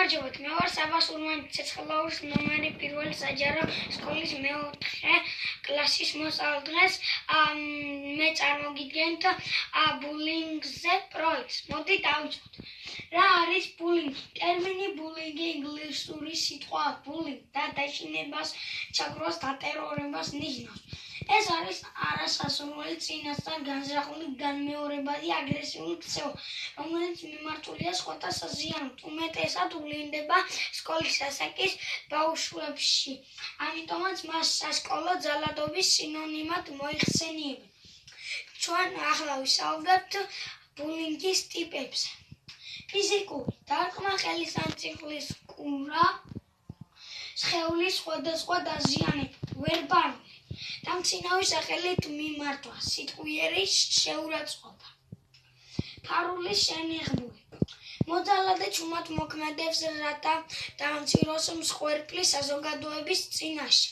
გამარჯობათ, მე ვარ საბას ურმანი ცეცხლაურის ნომერი პირველი საჯარო სკოლის მეოთხე კლასის მოსწავლე. მე წარმოგიდგენთ ბულინგზე პროექტს. მოდით დავიწყოთ. რა არის ბულინგი? ტერმინი ბულინგი ინგლისური სიტყვა ბულინგ და დაშინებას, ჩაგროვას, დატერორებას ნიშნავს. ეს არის არასასურველი წინასწარ განზრახული განმეორებადი აგრესიული ქცევა, რომელიც მიმართულია სხვათა საზიანოდ, უმეტესად ვლინდება სკოლის ასაკის ბავშვებში. ამიტომაც მას სასკოლო ძალადობის სინონიმად მოიხსენიებენ. ჩვენ ახლა ვისაუბრებთ ბულინგის ტიპებზე. ფიზიკური დარტყმა, ხელის ან წიფლის კურა, სხეულის სხვადასხვა დაზიანება, ვერბალური დამცინავი სახელით მიმართვა, სიტყვიერი შეურაცხყოფა, ფარულის შენიღბული, მოძალადე ჩუმად მოქმედებს, რათა დაამციროს მსხვერპლის საზოგადოების წინაშე.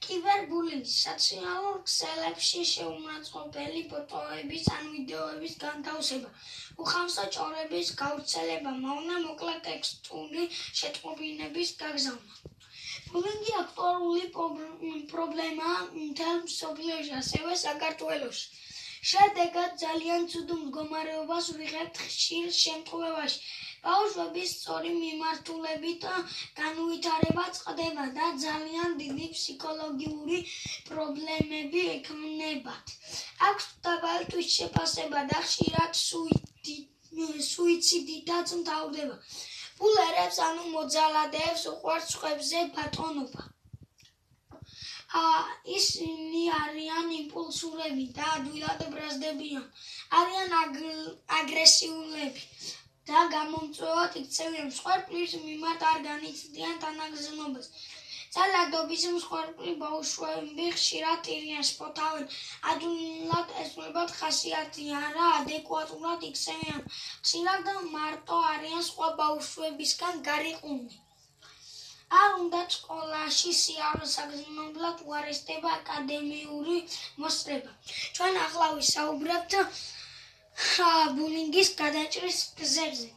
კიბერბულინგი სოციალურ ქსელებში შეურაცხყოფელი ფოტოების ან ვიდეოების განთავსება, უხამსო ჭორების გავრცელება, მოუნა-მოკლე ტექსტური შეტყობინების გაგზავნა. ბულინგი აქტუალური პრობლემაა მთელ მსოფლიოში, ასევე საქართველოში. შედეგად ძალიან ცუდ მდგომარეობას ვიღებთ ხშირ შემთხვევაში. ბავშვების სწორი მიმართულებით განუვითარება წყდება და ძალიან დიდი ფსიქოლოგიური პრობლემები ექმნებათ. აქვს დაბალი თვითშეფასება და ხშირად სუიციდითაც მთავრდება. ბულერებს ანუ მოძალადეებს უყვართ სხვებზე ბატონობა. ისინი არიან იმპულსურები და ადვილად ბრაზდებიან, არიან აგრესიულები და გამომწვევად იქცევიან. მსხვერპლის მიმართ არ განიცდიან თანაგრძნობას. ძალადობის მსხვერპლი ბავშვები ხშირად ირიან, სპოთავენ, ადვილად ესმებათ ხასიათი, არა ადეკვატურად იქცევიან, ხშირად მარტო არიან სხვა ბავშვებისგან გარიყვნილი. არ უნდათ სკოლაში საგრძნობლად უარესდება აკადემიური მოსწრება. ჩვენ ახლა ვისაუბრებთ ბულინგის გადაჭრის გზებზე.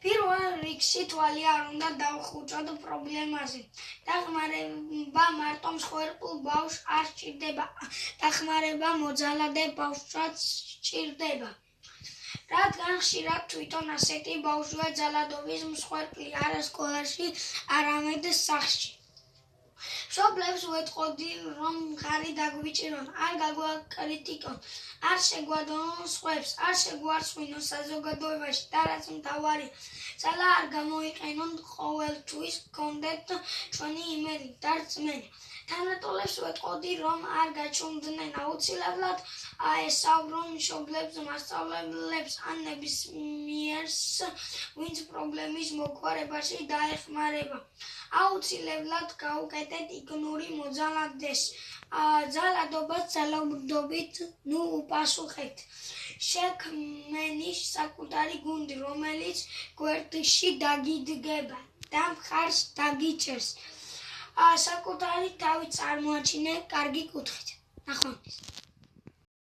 პირველ რიგში თვალი არ უნდა დავხვუჭოთ პრობლემაზე. დახმარება მარტო მსხვერპლ ბავშვს არ სჭირდება, დახმარება მოძალადე ბავშვსაც სჭირდება. რადგან ხშირად თვითონ ასეთი ბავშვია ძალადობის მსხვერპლი, არა სკოლაში, არამედ სახლში. მშობლებს ვეტყოდი, რომ მხარი დაგვიჭირონ, არ გაგვაკრიტიკონ, არ შეგვადონ სხვებს, არ შეგვარცხვინონ საზოგადოებაში და რაც მთავარია, ძალა არ გამოიყენონ, ყოველთვის გქონდეთ ჩვენი იმედი და რწმენა. თანატოლებს ვეტყოდი, რომ არ გაჩუმდნენ, აუცილებლად ესაუბრონ მშობლებს, მასწავლებლებს ან ნებისმიერს, ვინც პრობლემის მოგვარებაში დაეხმარება. აუცილებლად გაუკეთეთ იგნორი მოძალადეს. ძალადობას ძალაუფლებით უპასუხეთ. შექმნით საკუთარი გუნდი, რომელიც გვერდში დაგიდგება და მხარს დაგიჭერს. საკუთარი თავი წარმოაჩინეთ კარგი კუთხით. ნახვამდის.